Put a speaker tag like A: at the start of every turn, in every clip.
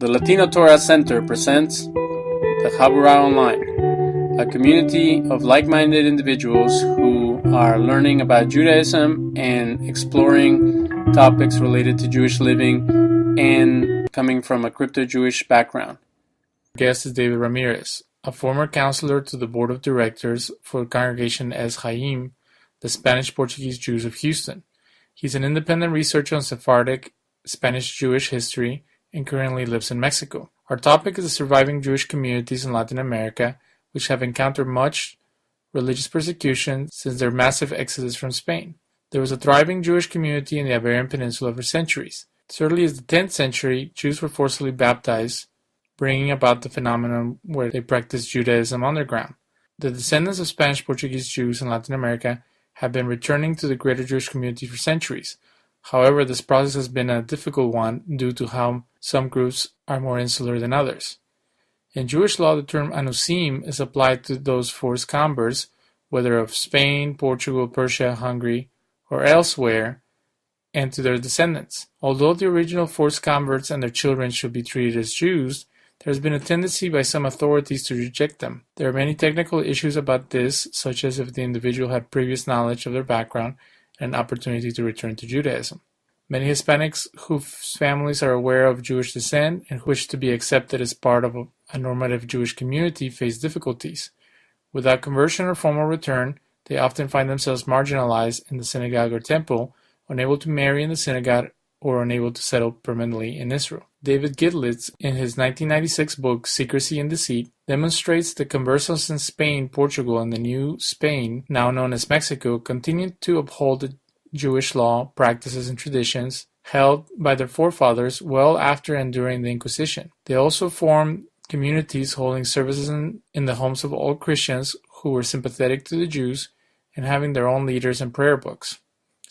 A: The Latino Torah Center presents the Chavurah Online, a community of like-minded individuals who are learning about Judaism and exploring topics related to Jewish living and coming from a crypto-Jewish background. Our guest is David Ramirez, a former counselor to the board of directors for the congregation Es Chaim, the Spanish-Portuguese Jews of Houston. He's an independent researcher on Sephardic Spanish-Jewish history and currently lives in Mexico. Our topic is the surviving Jewish communities in Latin America, which have encountered much religious persecution since their massive exodus from Spain. There was a thriving Jewish community in the Iberian Peninsula for centuries. As early as the 10th century, Jews were forcibly baptized, bringing about the phenomenon where they practiced Judaism underground. The descendants of Spanish-Portuguese Jews in Latin America have been returning to the greater Jewish community for centuries. However, this process has been a difficult one due to how some groups are more insular than others. In Jewish law, the term anusim is applied to those forced converts, whether of Spain, Portugal, Persia, Hungary, or elsewhere, and to their descendants. Although the original forced converts and their children should be treated as Jews, there has been a tendency by some authorities to reject them. There are many technical issues about this, such as if the individual had previous knowledge of their background and an opportunity to return to Judaism. Many Hispanics whose families are aware of Jewish descent and wish to be accepted as part of a normative Jewish community face difficulties. Without conversion or formal return, they often find themselves marginalized in the synagogue or temple, unable to marry in the synagogue, or unable to settle permanently in Israel. David Gidlitz, in his 1996 book Secrecy and Deceit, demonstrates that conversos in Spain, Portugal, and the New Spain, now known as Mexico, continued to uphold the Jewish law, practices, and traditions held by their forefathers well after and during the Inquisition. They also formed communities holding services in the homes of all Christians who were sympathetic to the Jews and having their own leaders and prayer books.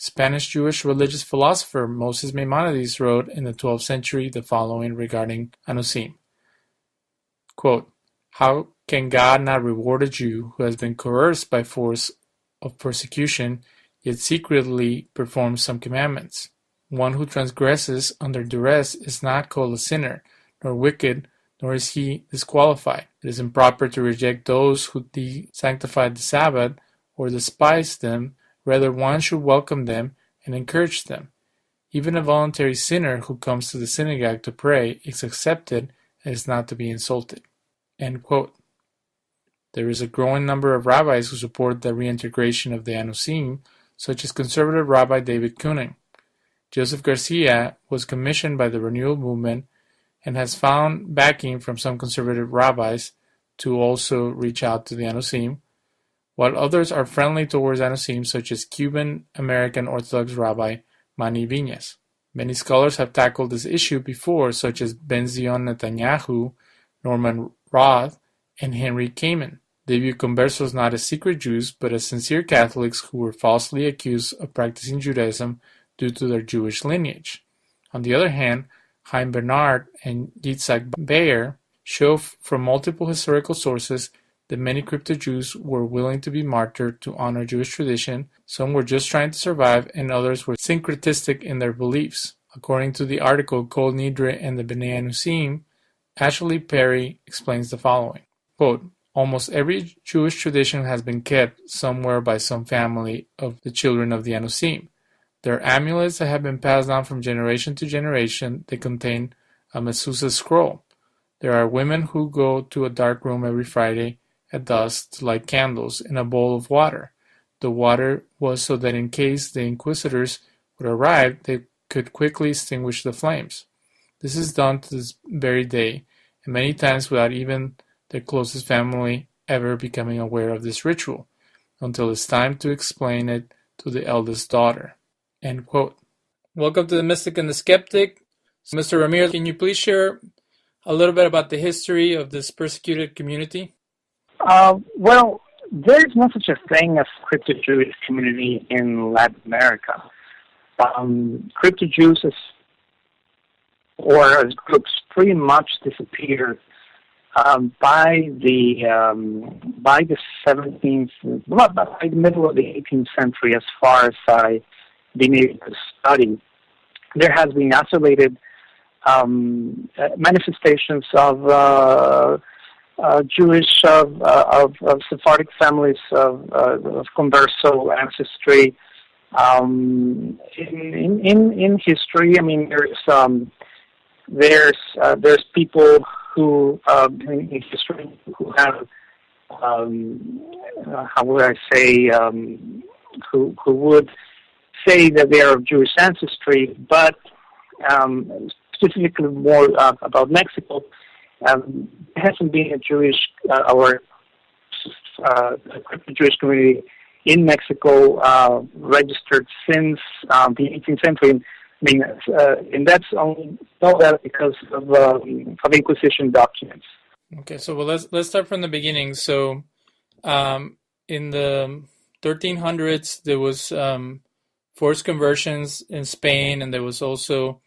A: Spanish-Jewish religious philosopher Moses Maimonides wrote in the 12th century the following regarding anusim. Quote, "How can God not reward a Jew who has been coerced by force of persecution, yet secretly performs some commandments? One who transgresses under duress is not called a sinner, nor wicked, nor is he disqualified. It is improper to reject those who sanctify the Sabbath or despise them. Rather, one should welcome them and encourage them. Even a voluntary sinner who comes to the synagogue to pray is accepted and is not to be insulted." End quote. There is a growing number of rabbis who support the reintegration of the anusim, such as conservative Rabbi David Kuning. Joseph Garcia was commissioned by the Renewal Movement and has found backing from some conservative rabbis to also reach out to the anusim, while others are friendly towards anusim, such as Cuban-American Orthodox Rabbi Manny Viñas. Many scholars have tackled this issue before, such as Ben-Zion Netanyahu, Norman Roth, and Henry Kamen. They view conversos not as secret Jews, but as sincere Catholics who were falsely accused of practicing Judaism due to their Jewish lineage. On the other hand, Chaim Bernard and Yitzhak Beyer show from multiple historical sources that many crypto-Jews were willing to be martyred to honor Jewish tradition. Some were just trying to survive, and others were syncretistic in their beliefs. According to the article Kol Nidre and the Bnei Anusim, Ashley Perry explains the following. Quote, "Almost every Jewish tradition has been kept somewhere by some family of the children of the Anusim. There are amulets that have been passed down from generation to generation. They contain a mezuzah scroll. There are women who go to a dark room every Friday at dusk to light candles in a bowl of water. The water was so that in case the inquisitors would arrive, they could quickly extinguish the flames. This is done to this very day, and many times without even their closest family ever becoming aware of this ritual, until it's time to explain it to the eldest daughter." End quote. Welcome to The Mystic and the Skeptic. Mr. Ramirez, can you please share a little bit about the history of this persecuted community?
B: Well, there is no such a thing as crypto-Jewish community in Latin America. Crypto-Jews as groups pretty much disappeared by the 17th, well, by the middle of the 18th century, as far as I've been able to study. There has been isolated manifestations of Jewish of Sephardic families of converso ancestry. In history, I mean, there's people who in history who have how would I say who would say that they are of Jewish ancestry, but specifically more about Mexico. There hasn't been a Jewish or a Jewish community in Mexico registered since the 18th century. I mean, and that's only know that because of Inquisition documents.
C: Okay, so let's start from the beginning. So, in the 1300s, there was forced conversions in Spain, and there was also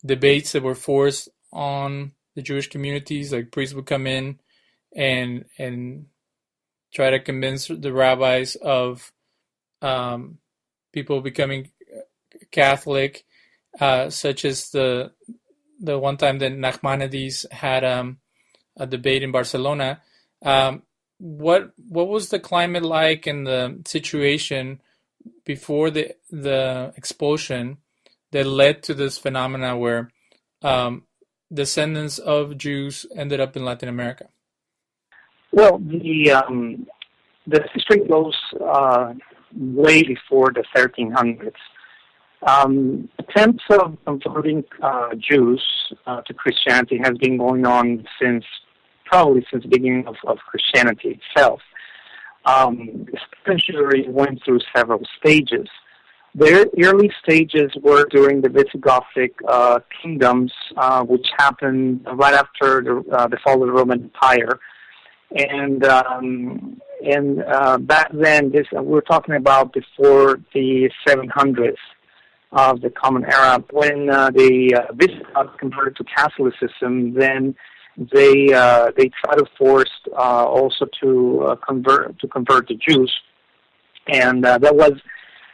C: debates that were forced on the Jewish communities. Like priests would come in and try to convince the rabbis of people becoming Catholic, such as the one time that Nachmanides had a debate in Barcelona. What was the climate like and the situation before the expulsion that led to this phenomena where descendants of Jews ended up in Latin America?
B: Well, the history goes way before the 1300s. Attempts of converting Jews to Christianity has been going on probably since the beginning of Christianity itself. Spanish Jewry went through several stages. The early stages were during the Visigothic kingdoms, which happened right after the fall of the Roman Empire. And back then, we're talking about before the 700s of the Common Era. When the Visigoths converted to Catholicism, then they tried to force also to convert the Jews, and that was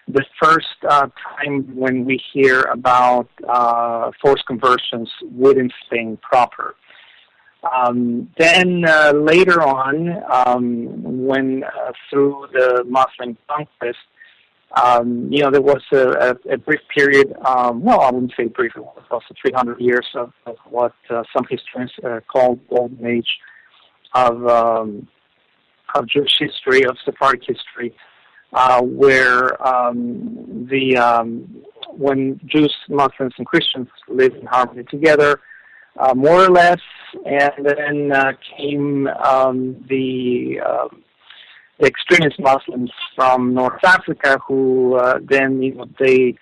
B: the first time when we hear about forced conversions within Spain proper. Then later on, when through the Muslim conquest, there was a brief period. Well, I wouldn't say brief; it was also 300 years of what some historians call golden age of Jewish history, of Sephardic history, where when Jews, Muslims, and Christians lived in harmony together, more or less, and then came the extremist Muslims from North Africa, who then they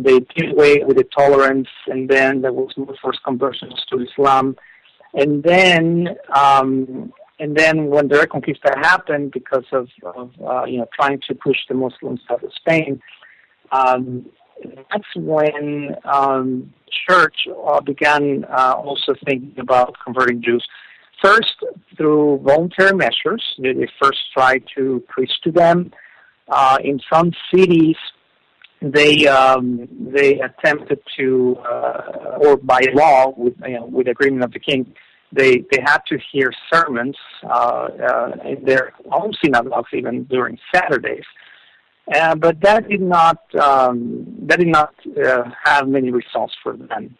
B: did away with the tolerance, and then there was more forced conversions to Islam, and then when the Reconquista happened, because of trying to push the Muslims out of Spain, that's when church began also thinking about converting Jews. First, through voluntary measures. They first tried to preach to them. In some cities, they attempted to, or by law, with agreement of the king, they had to hear sermons in their own synagogues, even during Saturdays. But that did not have many results for them.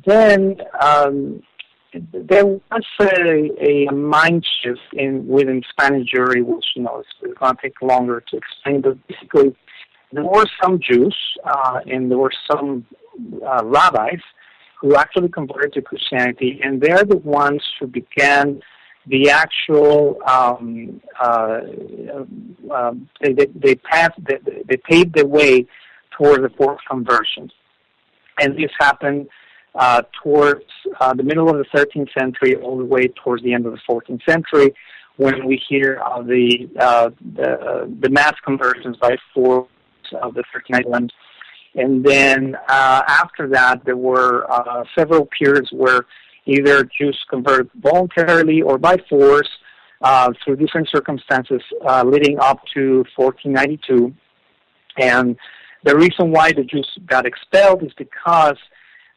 B: Then there was a mind shift within Spanish Jewry, which is going to take longer to explain. But basically, there were some Jews and there were some rabbis who actually converted to Christianity, and they're the ones who began the actual. They paved the way toward the forced conversions, and this happened towards the middle of the 13th century, all the way towards the end of the 14th century, when we hear of the mass conversions by force of the 13 islands. And then after that, there were several periods where either Jews converted voluntarily or by force through different circumstances leading up to 1492. And the reason why the Jews got expelled is because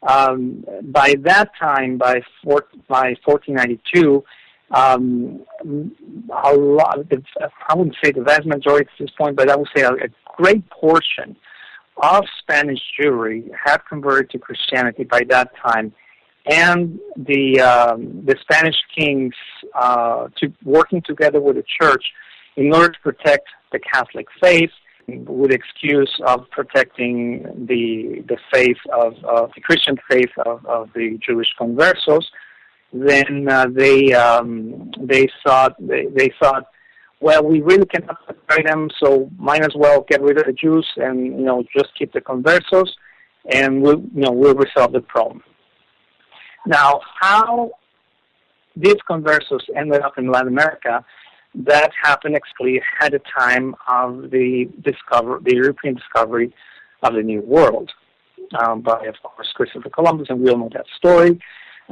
B: By that time, by 1492, a lot, I wouldn't say the vast majority at this point, but I would say a great portion of Spanish Jewry had converted to Christianity by that time, and the Spanish kings working together with the church in order to protect the Catholic faith, with the excuse of protecting the faith of the Christian faith of the Jewish conversos. Then they thought, well, we really cannot separate them, so might as well get rid of the Jews and just keep the conversos, and we'll resolve the problem. Now, how these conversos ended up in Latin America, that happened actually at the time of the European discovery of the New World by, of course, Christopher Columbus, and we all know that story.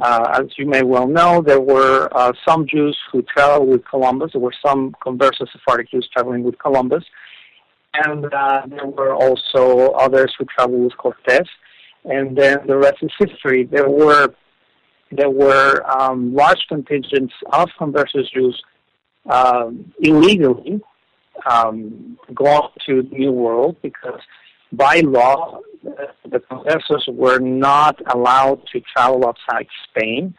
B: As you may well know, there were some Jews who traveled with Columbus. There were some converso Sephardic Jews traveling with Columbus, and there were also others who traveled with Cortés. And then the rest is history. There were large contingents of converso Jews illegally gone to the New World because by law the conversos were not allowed to travel outside Spain.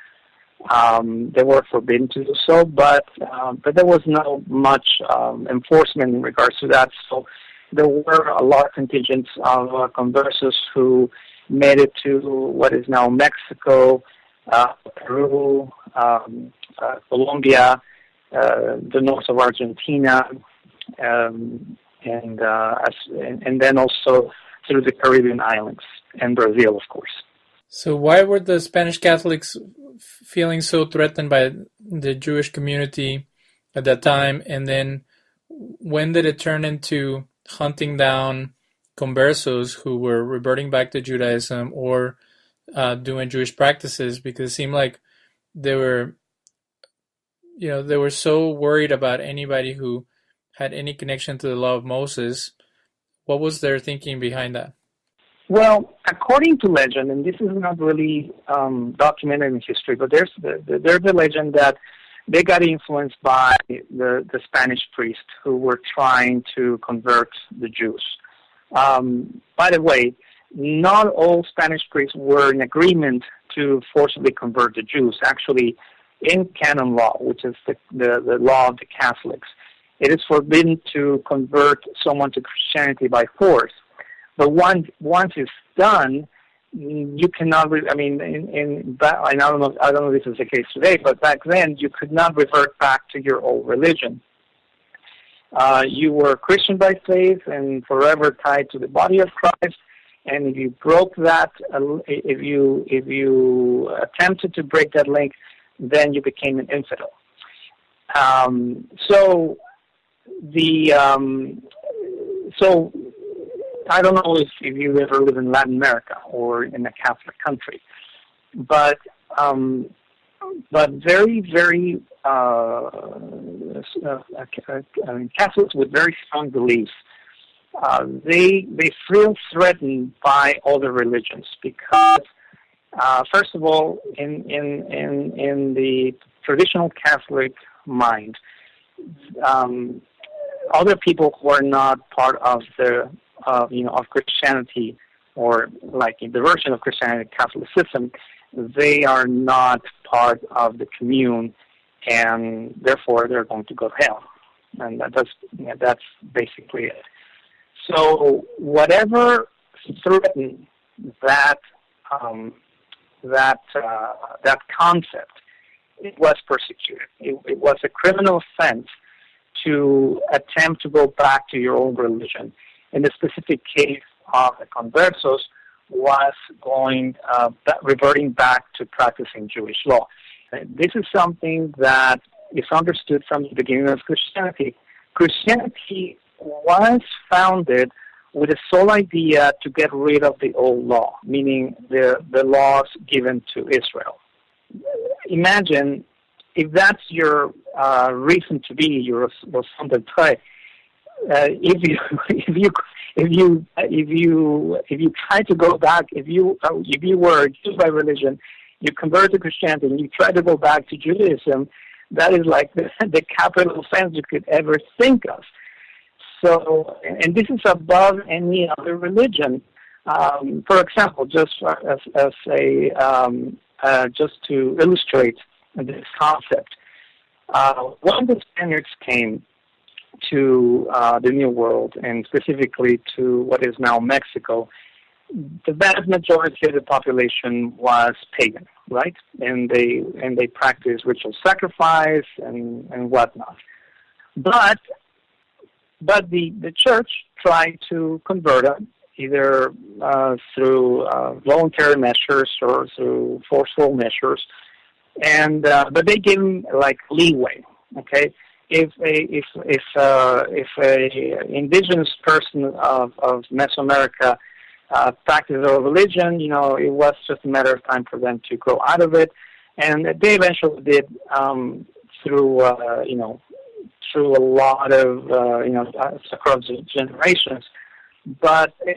B: They were forbidden to do so, but there was not much enforcement in regards to that. So there were a lot of contingents of conversos who made it to what is now Mexico, Peru, Colombia, the north of Argentina, and then also through the Caribbean islands and Brazil, of course.
C: So why were the Spanish Catholics feeling so threatened by the Jewish community at that time? And then when did it turn into hunting down conversos who were reverting back to Judaism or doing Jewish practices? Because it seemed like they were so worried about anybody who had any connection to the law of Moses. What was their thinking behind that?
B: Well, according to legend, and this is not really documented in history, but there's the legend that they got influenced by the Spanish priests who were trying to convert the Jews. By the way, not all Spanish priests were in agreement to forcibly convert the Jews. Actually, in canon law, which is the law of the Catholics, it is forbidden to convert someone to Christianity by force. But once it's done, you cannot. I don't know if this is the case today, but back then you could not revert back to your old religion. You were Christian by faith and forever tied to the body of Christ. And if you broke that, if you attempted to break that link, then you became an infidel. So I don't know if you ever live in Latin America or in a Catholic country, but very, very Catholics with very strong beliefs. They feel threatened by other religions because, first of all, in the traditional Catholic mind, other people who are not part of of Christianity, or like in the version of Christianity, Catholicism, they are not part of the commune, and therefore they're going to go to hell. And that's basically it. So whatever threatened that concept, it was persecuted. It was a criminal offense to attempt to go back to your own religion. In the specific case of the conversos, was reverting back to practicing Jewish law. This is something that is understood from the beginning of Christianity. Christianity was founded with the sole idea to get rid of the old law, meaning the laws given to Israel. Imagine if that's your reason to be, your raison d'être, if you try to go back, if you were a Jew by religion, you convert to Christianity, and you try to go back to Judaism, that is like the capital offense you could ever think of. So, and this is above any other religion. For example, just just to illustrate this concept, when the Spaniards came to the New World, and specifically to what is now Mexico, the vast majority of the population was pagan, right? And they practiced ritual sacrifice and whatnot. But the church tried to convert them either through voluntary measures or through forceful measures, and but they gave them like leeway. Okay, if a indigenous person of Mesoamerica practiced their religion, it was just a matter of time for them to grow out of it, and they eventually did through a lot of across generations. But a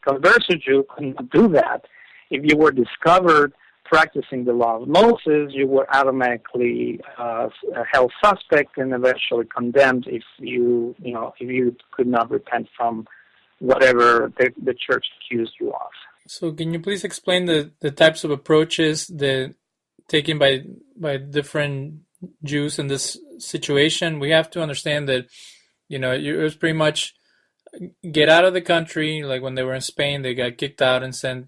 B: converted Jew could not do that. If you were discovered practicing the law of Moses, you were automatically held suspect and eventually condemned if you could not repent from whatever the church accused you of.
C: So can you please explain the types of approaches that taken by different Jews in this situation? We have to understand that, it was pretty much get out of the country. Like when they were in Spain, they got kicked out and sent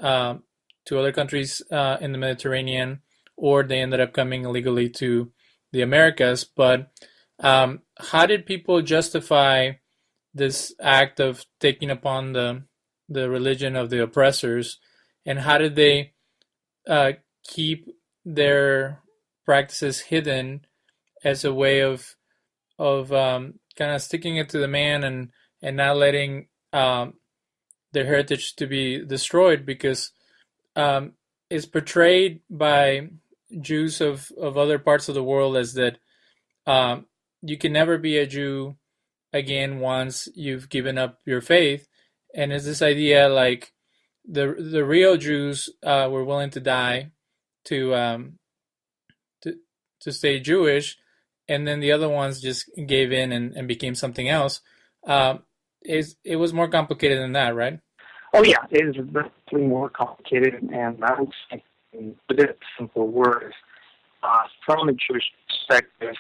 C: to other countries in the Mediterranean, or they ended up coming illegally to the Americas. But how did people justify this act of taking upon the religion of the oppressors, and how did they keep their practices hidden as a way of kind of sticking it to the man and not letting their heritage to be destroyed? Because it's portrayed by Jews of other parts of the world as that you can never be a Jew again once you've given up your faith, and it's this idea like the real Jews were willing to die to stay Jewish, and then the other ones just gave in and became something else. It was more complicated than that, right?
B: Oh yeah, it is definitely more complicated, and I would say, with it simple words, from a Jewish perspective,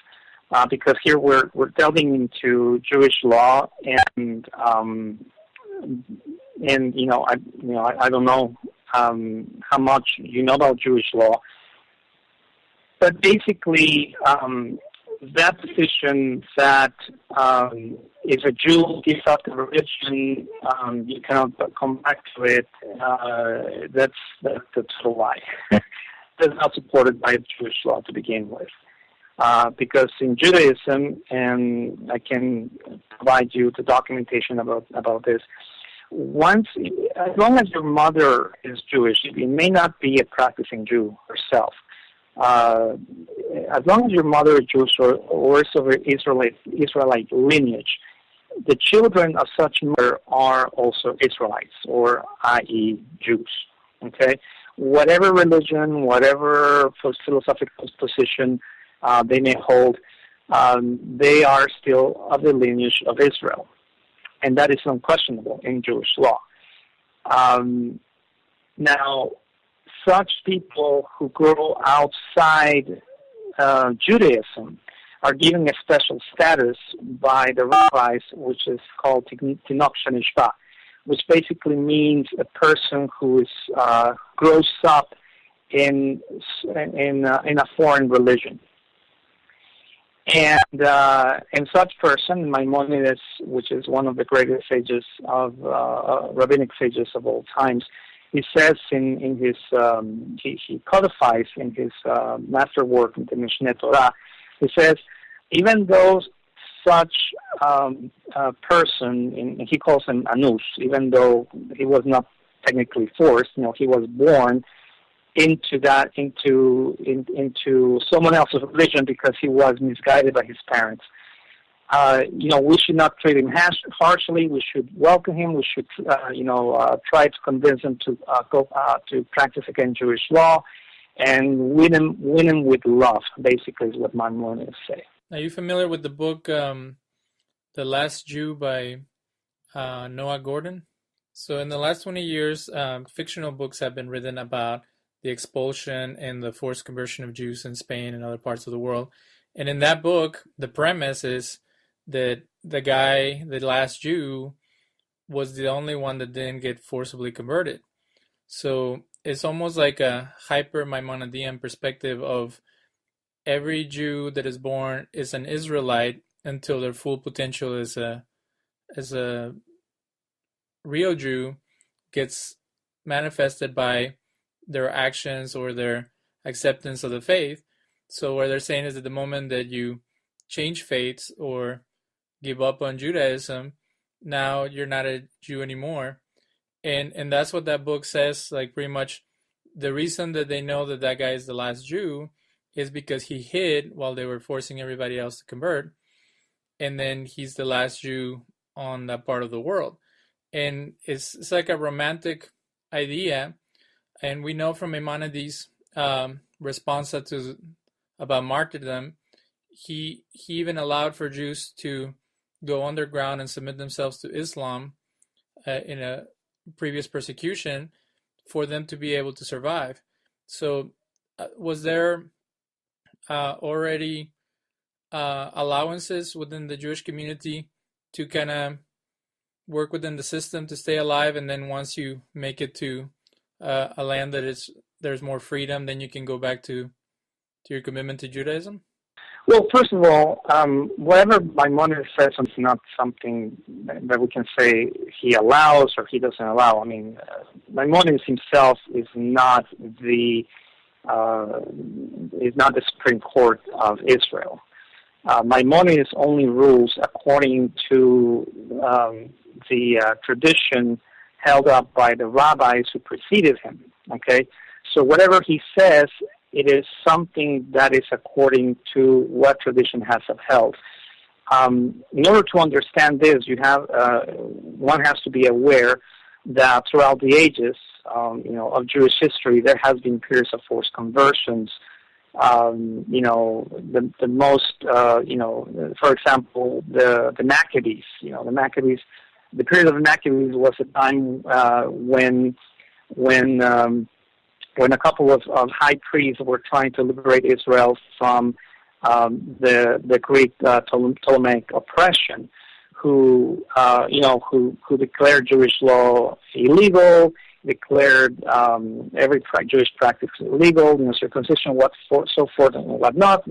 B: because here we're delving into Jewish law, and I don't know how much you know about Jewish law, but basically that position that if a Jew gives up the religion, you cannot come back to it. That's a total lie. That's not supported by Jewish law to begin with. Because in Judaism, and I can provide you the documentation about this, as long as your mother is Jewish, it may not be a practicing Jew herself. As long as your mother is Jewish or is of Israelite lineage, the children of such mother are also Israelites, or i.e. Jews. Okay, whatever religion, whatever philosophical position they may hold, they are still of the lineage of Israel, and that is unquestionable in Jewish law. Now, such people who grow outside Judaism are given a special status by the rabbis, which is called Tinok Shenishba, which basically means a person who is grows up in a foreign religion. And such person, Maimonides, which is one of the greatest sages of rabbinic sages of all times, he says in his he codifies in his masterwork in the Mishneh Torah. He says, even though such person, and he calls him Anus, even though he was not technically forced, he was born into someone else's religion because he was misguided by his parents. we should not treat him harshly. We should welcome him. We should, try to convince him to go to practice against Jewish law, and win him with love. Basically, is what Maimonides say.
C: Are you familiar with the book "The Last Jew" by Noah Gordon? So, in the last 20 years, fictional books have been written about the expulsion and the forced conversion of Jews in Spain and other parts of the world. And in that book, the premise is that the guy, the last Jew, was the only one that didn't get forcibly converted. So it's almost like a hyper Maimonidean perspective of every Jew that is born is an Israelite until their full potential as a real Jew gets manifested by their actions or their acceptance of the faith. So what they're saying is that the moment that you change faiths or give up on Judaism, now you're not a Jew anymore. And that's what that book says. Like, pretty much the reason that they know that that guy is the last Jew is because he hid while they were forcing everybody else to convert. And then he's the last Jew on that part of the world. And it's like a romantic idea. And we know from Maimonides' response about martyrdom, he even allowed for Jews to go underground and submit themselves to Islam in a previous persecution for them to be able to survive. So was there already allowances within the Jewish community to kind of work within the system to stay alive, and then once you make it to a land that there's more freedom, then you can go back to your commitment to Judaism?
B: Well, first of all, whatever Maimonides says is not something that we can say he allows or he doesn't allow. I mean, Maimonides himself is not the Supreme Court of Israel. Maimonides only rules according to the tradition held up by the rabbis who preceded him. Okay, so whatever he says, it is something that is according to what tradition has upheld. In order to understand this, one has to be aware that throughout the ages, of Jewish history, there has been periods of forced conversions. The most, for example, the Maccabees. The period of the Maccabees was a time when a couple of high priests were trying to liberate Israel from the Greek Ptolemaic oppression, who declared Jewish law illegal, declared every Jewish practice illegal, circumcision, so forth and whatnot.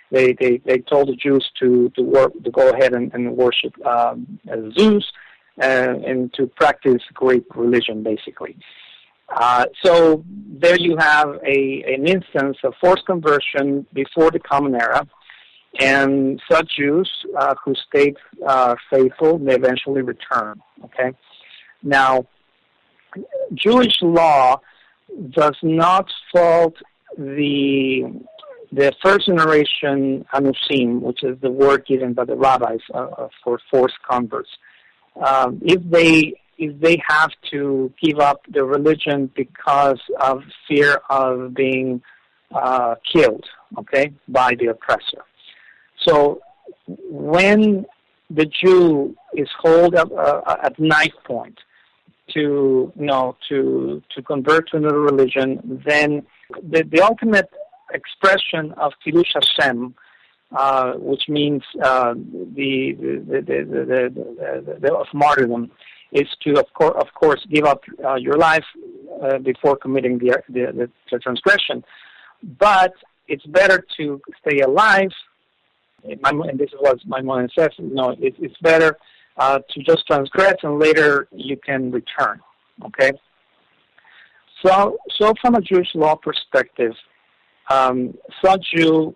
B: They told the Jews to go ahead and worship Zeus and to practice Greek religion, basically. So there you have an instance of forced conversion before the Common Era, and such Jews who stayed faithful may eventually return. Okay, now Jewish law does not fault the first generation anusim, which is the word given by the rabbis for forced converts. If they have to give up their religion because of fear of being killed, okay, by the oppressor. So when the Jew is held up at knife point to convert to another religion, then the ultimate expression of Kiddush Hashem, which means of martyrdom, is to of course give up your life before committing the transgression. But it's better to stay alive. And this is what Maimonides says. It's better to just transgress and later you can return. Okay. So from a Jewish law perspective, such Jew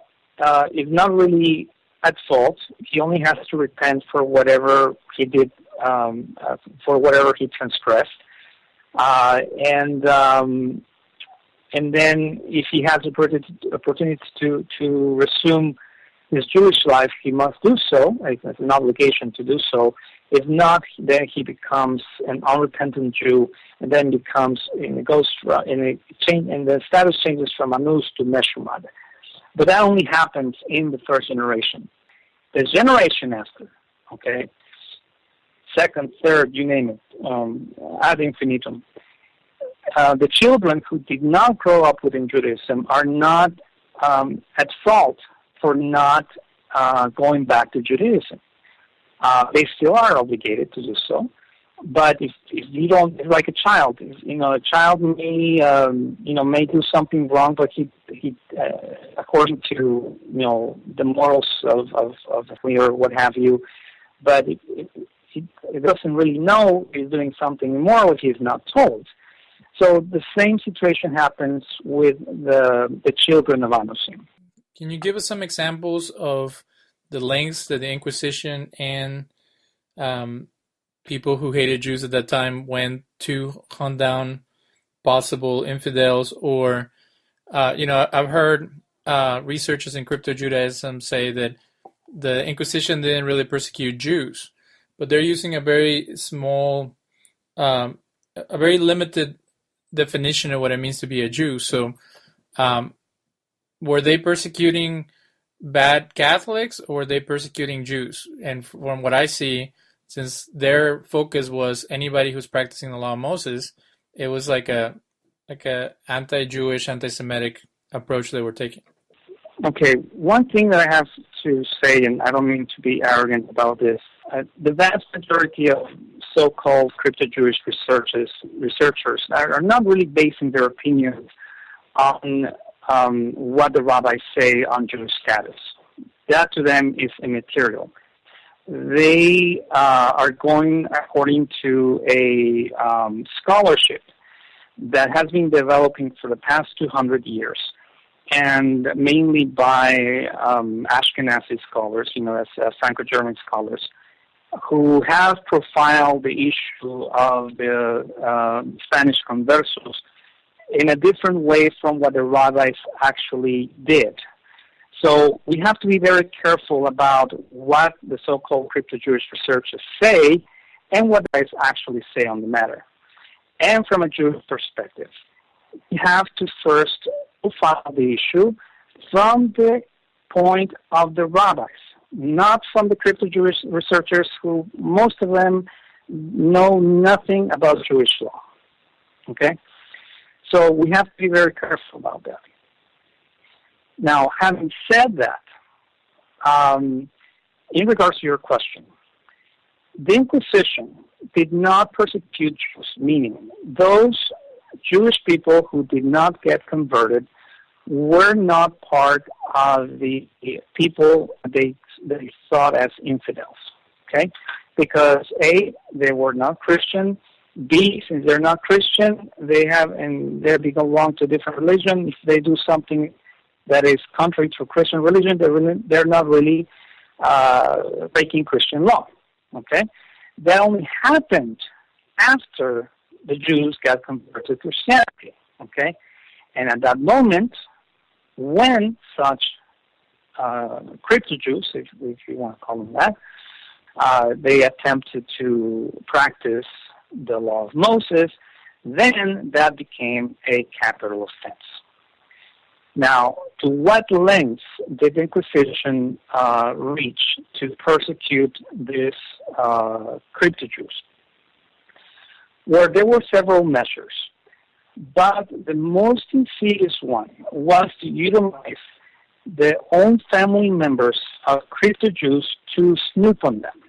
B: is not really at fault. He only has to repent for whatever he did, for whatever he transgressed, and then if he has the opportunity to resume his Jewish life, he must do so. It's an obligation to do so. If not, then he becomes an unrepentant Jew, and then becomes, and the status changes from Anus to Meshumad. But that only happens in the first generation. The generation after, okay, second, third, you name it, ad infinitum. The children who did not grow up within Judaism are not at fault for not going back to Judaism. They still are obligated to do so. But if you don't, it's like a child. A child may do something wrong, but he according to the morals of or what have you, but he doesn't really know he's doing something immoral if he's not told. So the same situation happens with the children of Anusim.
C: Can you give us some examples of the lengths that the Inquisition and people who hated Jews at that time went to hunt down possible infidels? Or, I've heard researchers in crypto-Judaism say that the Inquisition didn't really persecute Jews, but they're using a very small, a very limited definition of what it means to be a Jew. So were they persecuting bad Catholics, or were they persecuting Jews? And from what I see, since their focus was anybody who's practicing the law of Moses, it was like a anti-Jewish, anti-Semitic approach they were taking.
B: Okay, one thing that I have to say, and I don't mean to be arrogant about this, the vast majority of so-called crypto-Jewish researchers are not really basing their opinions on what the rabbis say on Jewish status. That to them is immaterial. They are going according to a scholarship that has been developing for the past 200 years, and mainly by Ashkenazi scholars, as Franco-German scholars, who have profiled the issue of the Spanish conversos in a different way from what the rabbis actually did. So we have to be very careful about what the so-called crypto-Jewish researchers say and what they actually say on the matter. And from a Jewish perspective, we have to first profile the issue from the point of the rabbis, not from the crypto-Jewish researchers who, most of them, know nothing about Jewish law. Okay? So we have to be very careful about that. Now, having said that, in regards to your question, the Inquisition did not persecute Jews, meaning those Jewish people who did not get converted were not part of the people they thought as infidels, okay? Because A, they were not Christian. B, since they're not Christian, they belong to a different religion. If they do something that is contrary to Christian religion, they're not really breaking Christian law, okay? That only happened after the Jews got converted to Christianity, okay? And at that moment, when such crypto-Jews, if you want to call them that, they attempted to practice the law of Moses, then that became a capital offense. Now, to what lengths did the Inquisition reach to persecute these crypto-Jews? Well, there were several measures, but the most insidious one was to utilize their own family members of crypto-Jews to snoop on them,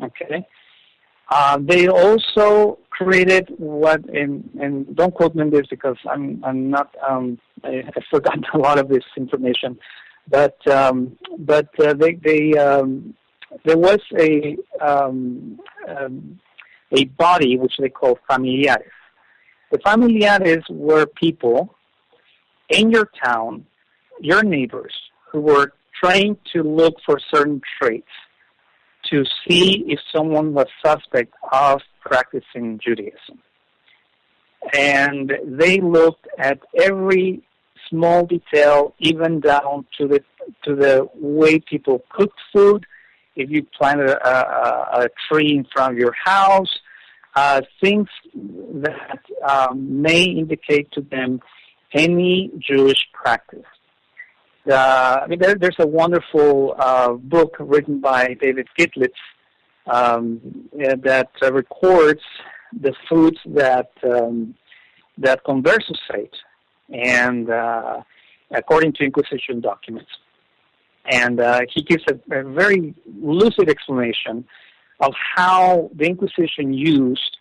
B: okay? They also created what, and don't quote me on this because I'm not, I forgot a lot of this information, but there was a body which they call familiares. The familiares were people in your town, your neighbors, who were trained to look for certain traits to see if someone was suspect of practicing Judaism. And they looked at every small detail, even down to the to the way people cook food, if you plant a tree in front of your house, things that may indicate to them any Jewish practice. There's a wonderful book written by David Gitlitz that records the foods that conversos ate, and according to Inquisition documents. And he gives a very lucid explanation of how the Inquisition used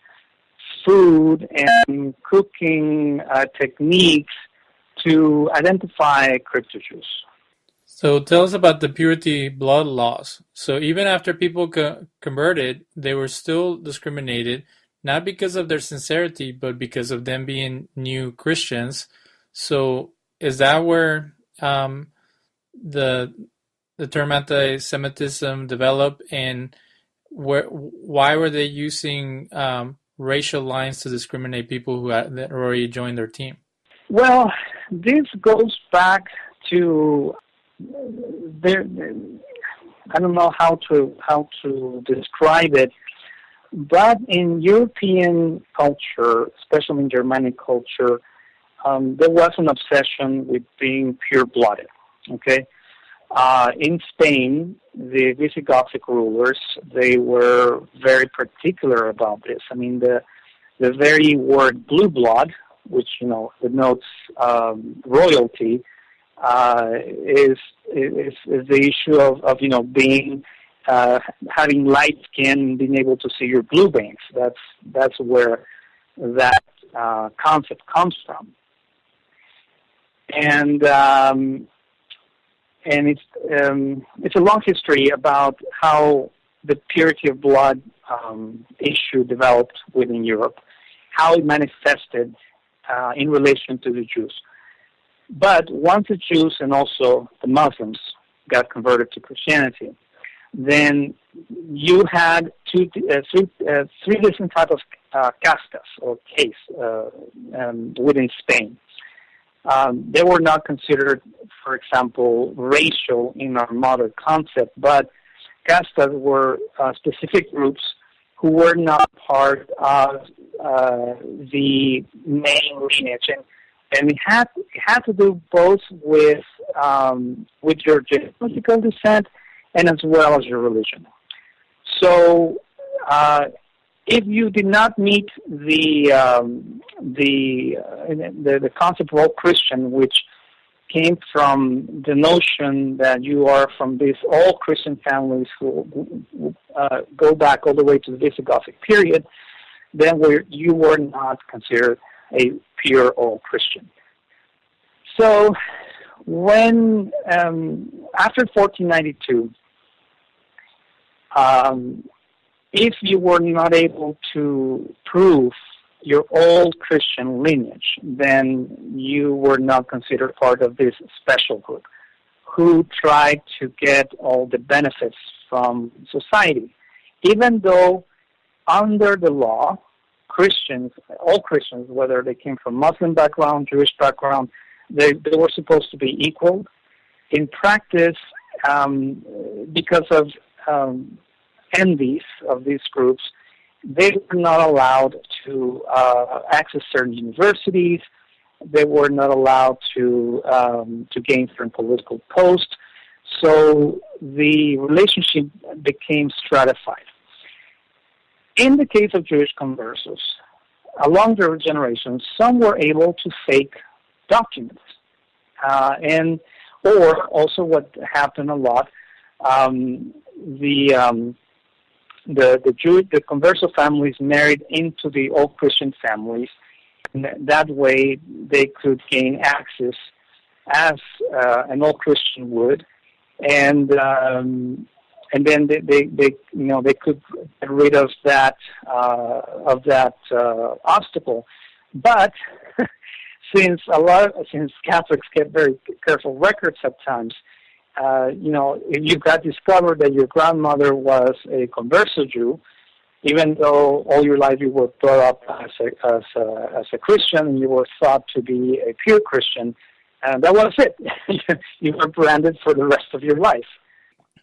B: food and cooking techniques to identify crypto-Jews.
C: So tell us about the purity blood laws. So even after people converted, they were still discriminated, not because of their sincerity, but because of them being new Christians. So is that where the term anti-Semitism developed, and why were they using racial lines to discriminate people who had already joined their team?
B: Well, this goes back to I don't know how to describe it, but in European culture, especially in Germanic culture, there was an obsession with being pure-blooded. Okay, in Spain, the Visigothic rulers, they were very particular about this. I mean, the very word blue blood, which denotes royalty, is the issue of being having light skin and being able to see your blue veins. That's where that concept comes from, and it's a long history about how the purity of blood issue developed within Europe, how it manifested in relation to the Jews. But once the Jews and also the Muslims got converted to Christianity, then you had three different types of castas or case within Spain. They were not considered, for example, racial in our modern concept, but castas were specific groups who were not part of the main lineage, and it had to do both with your genealogical descent and as well as your religion. So, if you did not meet the concept of all Christian, which came from the notion that you are from these all Christian families who go back all the way to the Visigothic period, then you were not considered a pure all Christian. So when after 1492, if you were not able to prove your old Christian lineage, then you were not considered part of this special group who tried to get all the benefits from society. Even though under the law, Christians, all Christians, whether they came from Muslim background, Jewish background, they were supposed to be equal. In practice, because of envies of these groups, they were not allowed to access certain universities. They were not allowed to gain certain political posts. So the relationship became stratified. In the case of Jewish conversos, along the generations, some were able to fake documents, or also what happened a lot, the converso families married into the old Christian families, and that way they could gain access as an old Christian would, and then they could get rid of that obstacle. But since Catholics get very careful records at times, if you got discovered that your grandmother was a converso Jew, even though all your life you were brought up as a Christian and you were thought to be a pure Christian, And that was it. You were branded for the rest of your life.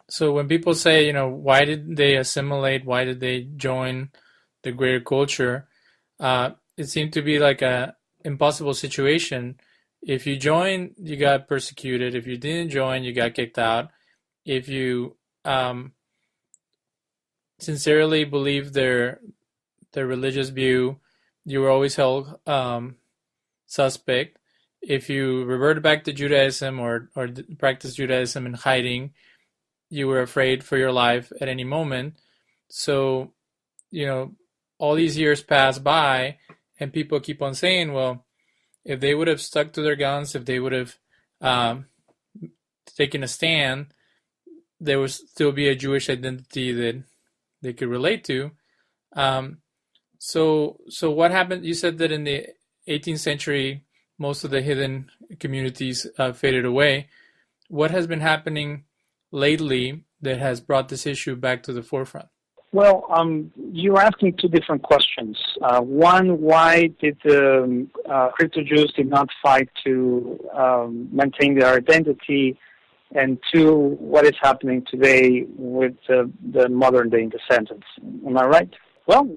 C: So when people say, why did they assimilate? Why did they join the greater culture? It seemed to be like a impossible situation. If you joined, you got persecuted. If you didn't join, you got kicked out. If you sincerely believed their religious view, you were always held suspect. If you reverted back to Judaism or practiced Judaism in hiding, you were afraid for your life at any moment. So, all these years pass by, and people keep on saying, well, if they would have stuck to their guns, if they would have taken a stand, there would still be a Jewish identity that they could relate to. So what happened? You said that in the 18th century, most of the hidden communities faded away. What has been happening lately that has brought this issue back to the forefront?
B: Well, you're asking two different questions. One, why did the crypto Jews did not fight to maintain their identity? And two, what is happening today with the modern day descendants? Am I right? Well,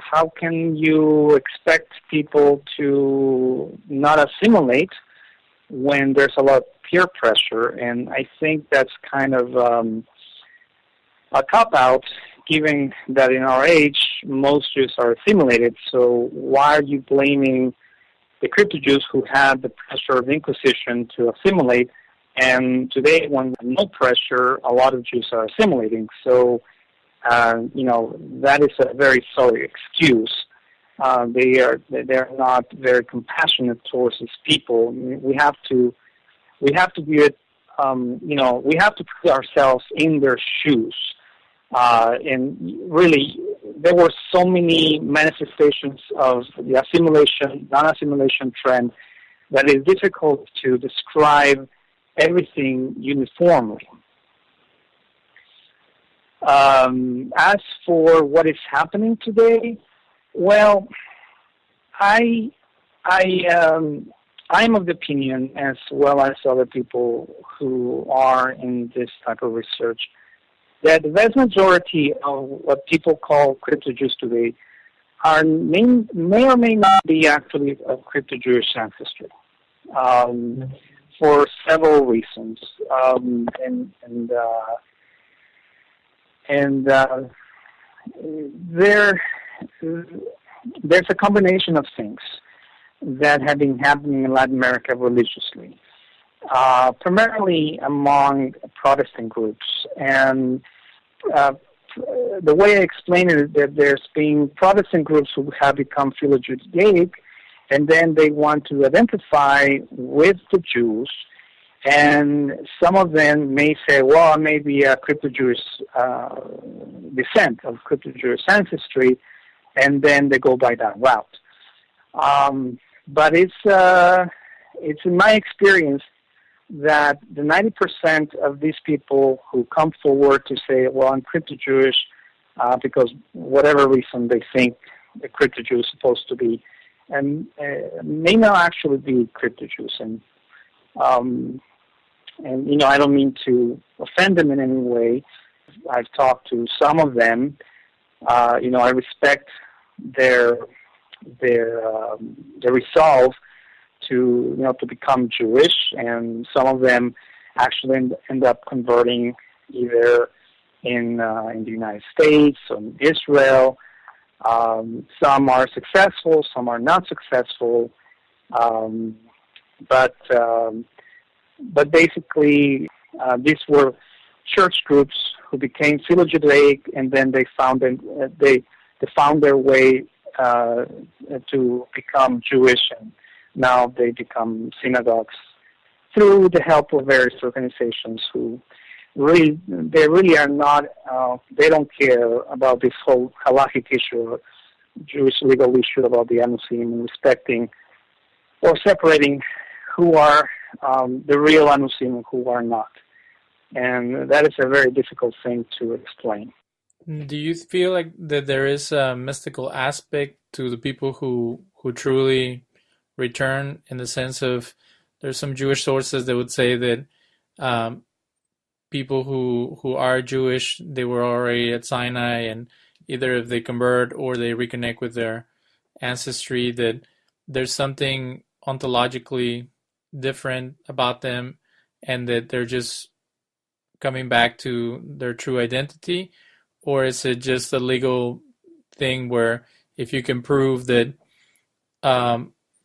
B: how can you expect people to not assimilate when there's a lot of peer pressure? And I think that's kind of a cop-out, given that in our age, most Jews are assimilated. So why are you blaming the crypto Jews who had the pressure of the Inquisition to assimilate? And today, when no pressure, a lot of Jews are assimilating. So, that is a very sorry excuse. They're not very compassionate towards these people. We have to view it. We have to put ourselves in their shoes. And really, there were so many manifestations of the assimilation, non-assimilation trend that it's difficult to describe everything uniformly. As for what is happening today, well, I'm of the opinion, as well as other people who are in this type of research, that the vast majority of what people call crypto Jews today may or may not be actually of crypto Jewish ancestry. For several reasons, there's a combination of things that have been happening in Latin America religiously, primarily among Protestant groups. And the way I explain it is that there's been Protestant groups who have become philo-Judaic, and then they want to identify with the Jews, and some of them may say, well, I may be a crypto-Jewish descent, of crypto-Jewish ancestry, and then they go by that route. But it's in my experience that the 90% of these people who come forward to say, well, I'm crypto-Jewish because whatever reason they think the crypto-Jew is supposed to be, and may not actually be crypto Jews. And I don't mean to offend them in any way. I've talked to some of them. I respect their resolve to become Jewish, and some of them actually end up converting either in the United States or in Israel. Some are successful, some are not successful, but basically these were church groups who became philo-Judaic, and then they found their way to become Jewish, and now they become synagogues through the help of various organizations who really are not, they don't care about this whole halachic issue, Jewish legal issue about the Anusim, and respecting or separating who are the real Anusim and who are not. And that is a very difficult thing to explain.
C: Do you feel like that there is a mystical aspect to the people who truly return, in the sense of there's some Jewish sources that would say that people who are Jewish, they were already at Sinai, and either if they convert or they reconnect with their ancestry, that there's something ontologically different about them, and that they're just coming back to their true identity? Or is it just a legal thing where if you can prove that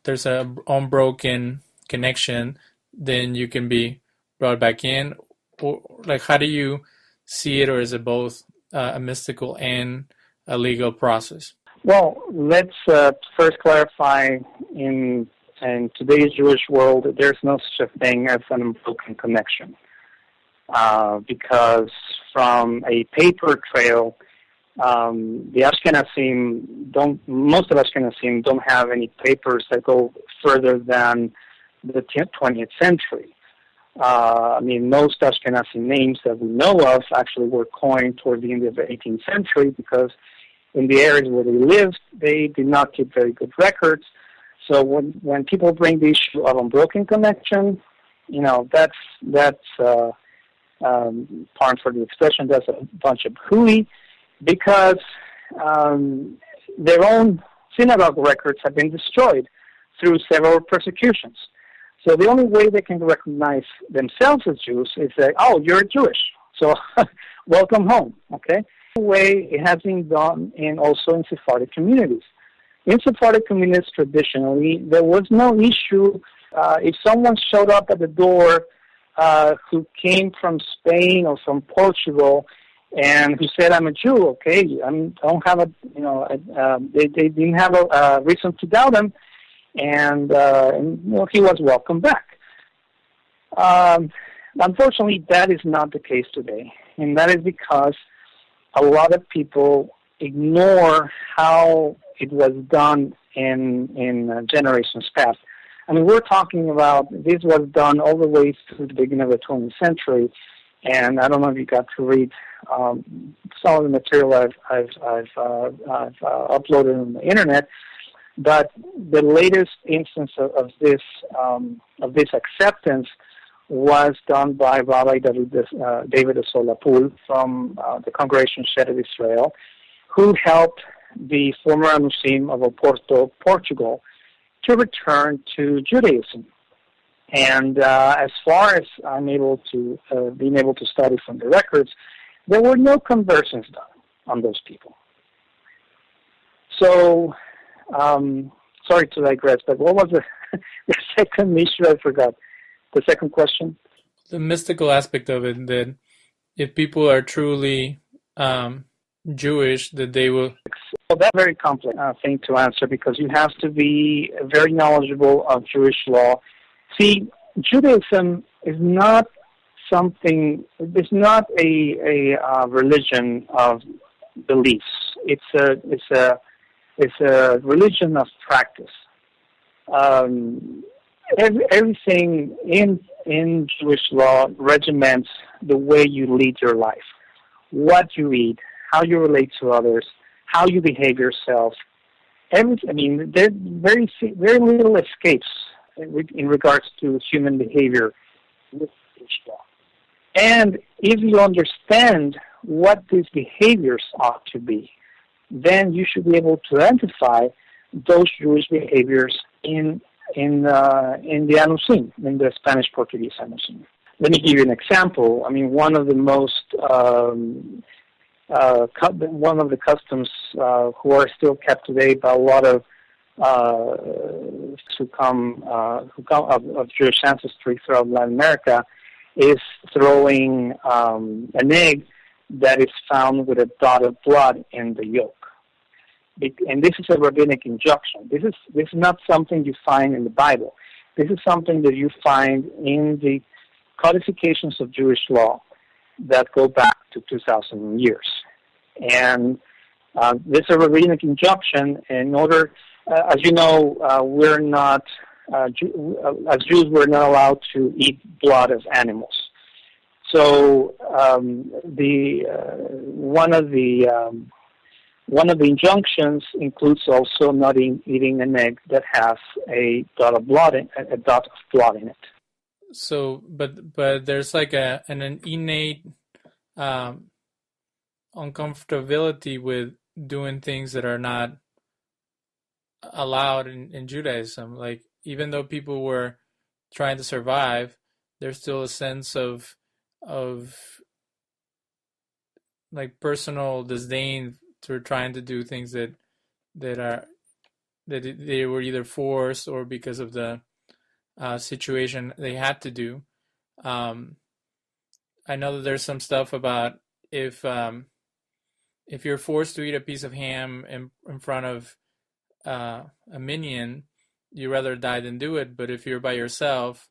C: there's an unbroken connection, then you can be brought back in? Or like, how do you see it, or is it both a mystical and a legal process?
B: Well, let's first clarify, in today's Jewish world, there's no such a thing as an unbroken connection. Because from a paper trail, the Ashkenazim most of Ashkenazim don't have any papers that go further than the 20th century. Most Ashkenazi names that we know of actually were coined toward the end of the 18th century, because in the areas where they lived, they did not keep very good records. So when people bring the issue of unbroken connection, that's pardon for the expression, that's a bunch of hooey, because their own synagogue records have been destroyed through several persecutions. So the only way they can recognize themselves as Jews is that, oh, you're Jewish, so welcome home, okay? The way it has been done also in Sephardic communities. In Sephardic communities, traditionally, there was no issue. If someone showed up at the door who came from Spain or from Portugal and who said, I'm a Jew, okay, don't have they didn't have a reason to doubt him, and he was welcome back. Unfortunately, that is not the case today, and that is because a lot of people ignore how it was done in generations past. We're talking about, this was done all the way through the beginning of the 20th century, and I don't know if you got to read some of the material I've uploaded on the internet, but the latest instance of this acceptance was done by Rabbi David Solapul from the Congregation Shed of Israel, who helped the former Anusim of Oporto, Portugal, to return to Judaism. And as far as I'm able to, being able to study from the records, there were no conversions done on those people. So, sorry to digress, but what was the second issue? I forgot. The second question?
C: The mystical aspect of it, that if people are truly Jewish, that they will...
B: Well, that's a very complex thing to answer, because you have to be very knowledgeable of Jewish law. See, Judaism is not something, it's not a religion of beliefs. It's a religion of practice. Everything in Jewish law regiments the way you lead your life, what you eat, how you relate to others, how you behave yourself. There's very little escapes in regards to human behavior with Jewish law. And if you understand what these behaviors ought to be, then you should be able to identify those Jewish behaviors in the Anusim, in the Spanish-Portuguese Anusim. Let me give you an example. One of the most one of the customs who are still kept today by a lot of who come of Jewish ancestry throughout Latin America is throwing an egg that is found with a dot of blood in the yolk. And this is a rabbinic injunction. This is not something you find in the Bible. This is something that you find in the codifications of Jewish law that go back to 2,000 years. And this is a rabbinic injunction. In order, as you know, we're not, as Jews, we're not allowed to eat blood of animals. So one of the One of the injunctions includes also not eating an egg that has a dot of blood in it.
C: So, but there's like an innate uncomfortability with doing things that are not allowed in Judaism. Like, even though people were trying to survive, there's still a sense of like personal disdain for trying to do things that they were either forced or because of the situation they had to do. I know that there's some stuff about if you're forced to eat a piece of ham in front of a minion, you rather die than do it. But if you're by yourself,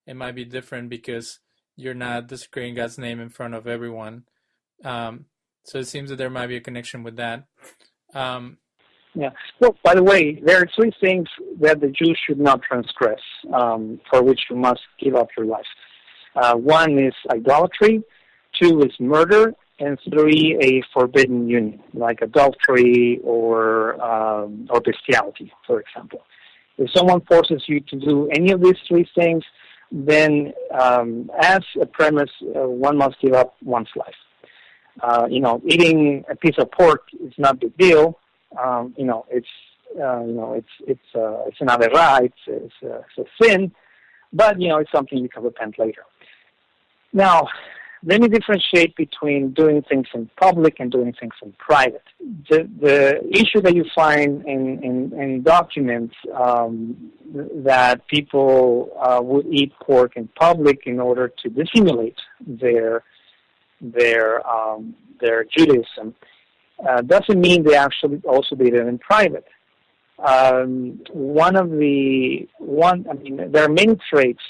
C: it might be different because you're not desecrating God's name in front of everyone. So it seems that there might be a connection with that.
B: Yeah. Well, by the way, there are three things that the Jews should not transgress, for which you must give up your life. One is idolatry, two is murder, and three, a forbidden union, like adultery or bestiality, for example. If someone forces you to do any of these three things, then as a premise, one must give up one's life. Eating a piece of pork is not a big deal. It's an averah, it's a sin, but it's something you can repent later. Now, let me differentiate between doing things in public and doing things in private. The issue that you find in documents that people would eat pork in public in order to dissimulate their Judaism doesn't mean they actually also did it in private. There are many traits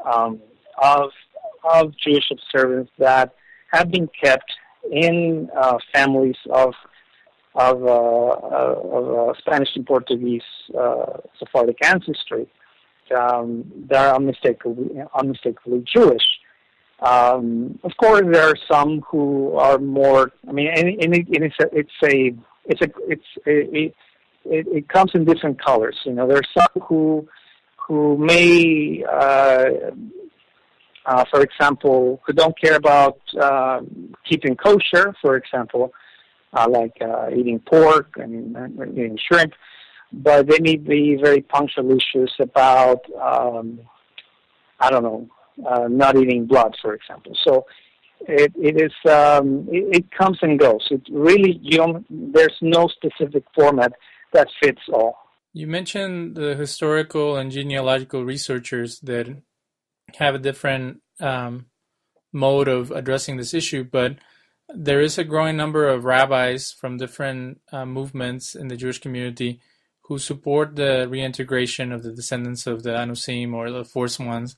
B: of Jewish observance that have been kept in families of Spanish and Portuguese Sephardic ancestry that are unmistakably Jewish. Of course, there are some who are more. It comes in different colors. There are some who may, for example, who don't care about keeping kosher, for example, like eating pork and eating shrimp, but they may be very punctilious about, not eating blood, for example. So it comes and goes. It really, there's no specific format that fits all.
C: You mentioned the historical and genealogical researchers that have a different mode of addressing this issue, but there is a growing number of rabbis from different movements in the Jewish community who support the reintegration of the descendants of the Anusim or the forced ones,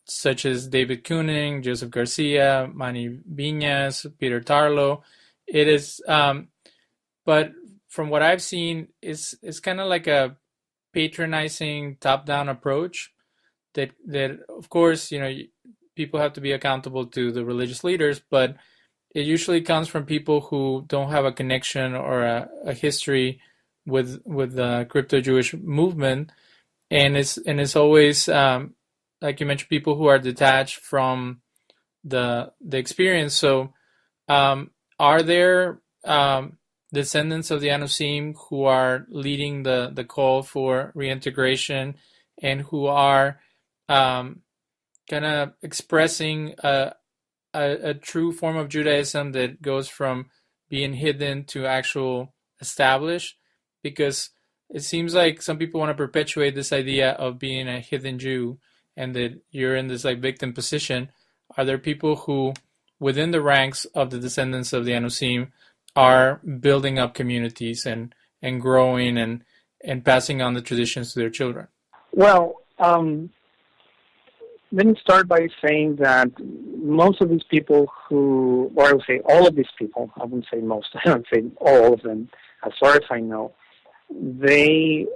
C: such as David Kuning, Joseph Garcia, Manny Viñas, Peter Tarlow. It is, but from what I've seen, it's kind of like a patronizing top-down approach that of course, people have to be accountable to the religious leaders, but it usually comes from people who don't have a connection or a history with the crypto-Jewish movement, and it's always like you mentioned, people who are detached from the experience. So, are there descendants of the Anusim who are leading the call for reintegration and who are kind of expressing a true form of Judaism that goes from being hidden to actual established? Because it seems like some people want to perpetuate this idea of being a hidden Jew and that you're in this like victim position. Are there people who, within the ranks of the descendants of the Anusim, are building up communities and growing and passing on the traditions to their children?
B: Well, let me start by saying that most of these people or I would say all of these people, I wouldn't say most, I would say all of them, as far as I know, they,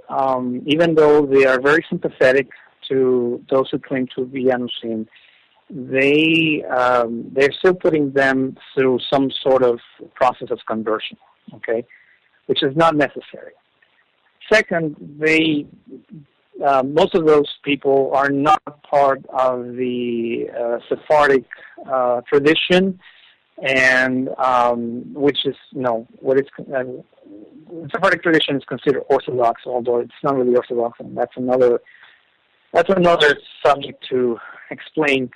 B: even though they are very sympathetic to those who claim to be Anusim, they're still putting them through some sort of process of conversion, okay, which is not necessary. Second, most of those people are not part of the Sephardic tradition, and which is, Sephardic tradition is considered Orthodox, although it's not really Orthodox, and that's another subject to explain.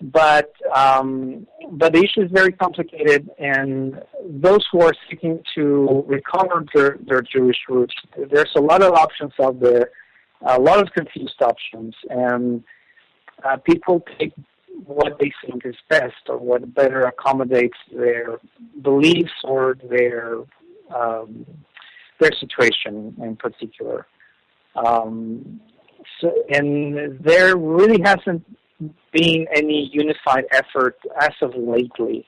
B: But the issue is very complicated, and those who are seeking to recover their Jewish roots, there's a lot of options out there, a lot of confused options, and people take what they think is best or what better accommodates their beliefs or their situation in particular. And there really hasn't been any unified effort as of lately,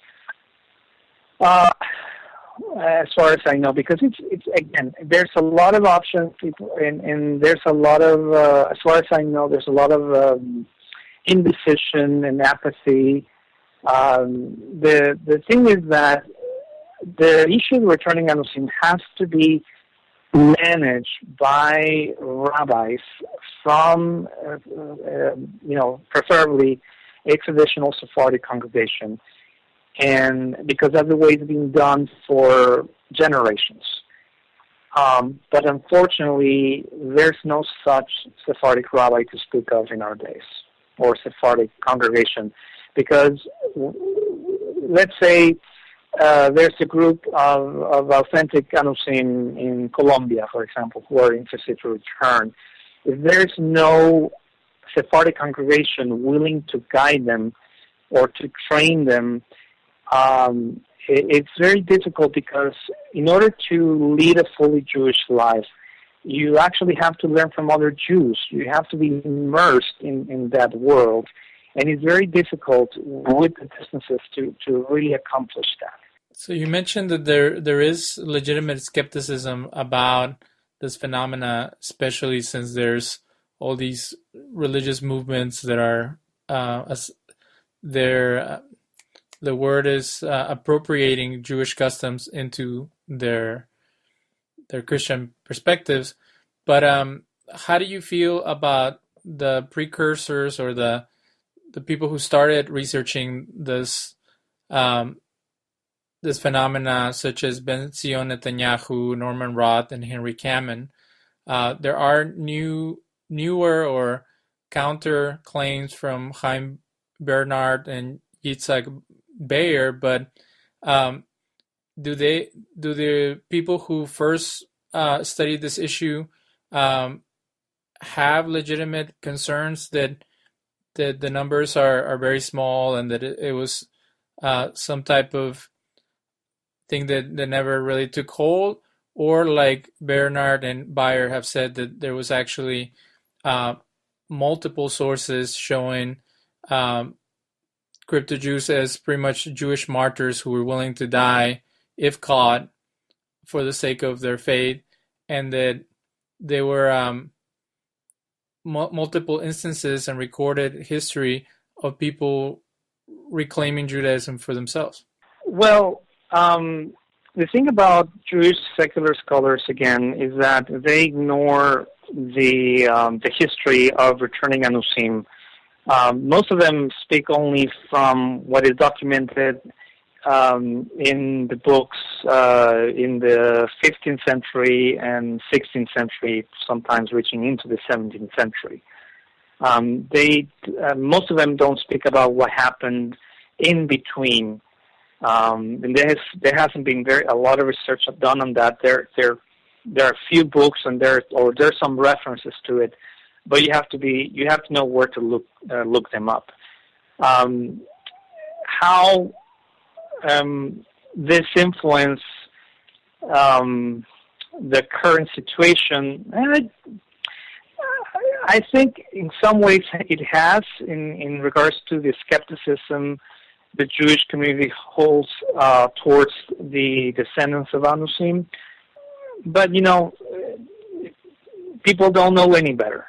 B: as far as I know, because it's again, there's a lot of options, and there's a lot of, as far as I know, there's a lot of indecision and apathy. The thing is that the issue of returning anusim has to be managed by rabbis from, preferably a traditional Sephardic congregation, and because that's the way it's been done for generations. But unfortunately, there's no such Sephardic rabbi to speak of in our days, or Sephardic congregation, because let's say there's a group of authentic anusim in Colombia, for example, who are interested to return. If there's no Sephardic congregation willing to guide them or to train them, it's very difficult, because in order to lead a fully Jewish life, you actually have to learn from other Jews. You have to be immersed in that world, and it's very difficult with the distances to really accomplish that.
C: So you mentioned that there is legitimate skepticism about this phenomena, especially since there's all these religious movements that are the word is appropriating Jewish customs into their Christian perspectives. But how do you feel about the precursors or the people who started researching this this phenomena, such as Ben Zion Netanyahu, Norman Roth, and Henry Kamen? There are newer or counter claims from Chaim Bernard and Yitzhak Beyer, but do the people who first studied this issue have legitimate concerns that the numbers are very small, and that it was some type of thing that never really took hold? Or, like Bernard and Beyer have said, that there was actually multiple sources showing crypto-Jews as pretty much Jewish martyrs who were willing to die if caught for the sake of their faith, and that there were multiple instances and recorded history of people reclaiming Judaism for themselves?
B: Well, the thing about Jewish secular scholars, again, is that they ignore the history of returning anusim. Most of them speak only from what is documented in the books in the 15th century and 16th century, sometimes reaching into the 17th century. Most of them don't speak about what happened in between. And there hasn't been a lot of research done on that. There are a few books, and there's some references to it, but you have to know where to look them up. How this influence the current situation, I think in some ways it has, in regards to the skepticism the Jewish community holds towards the descendants of Anusim. But, people don't know any better.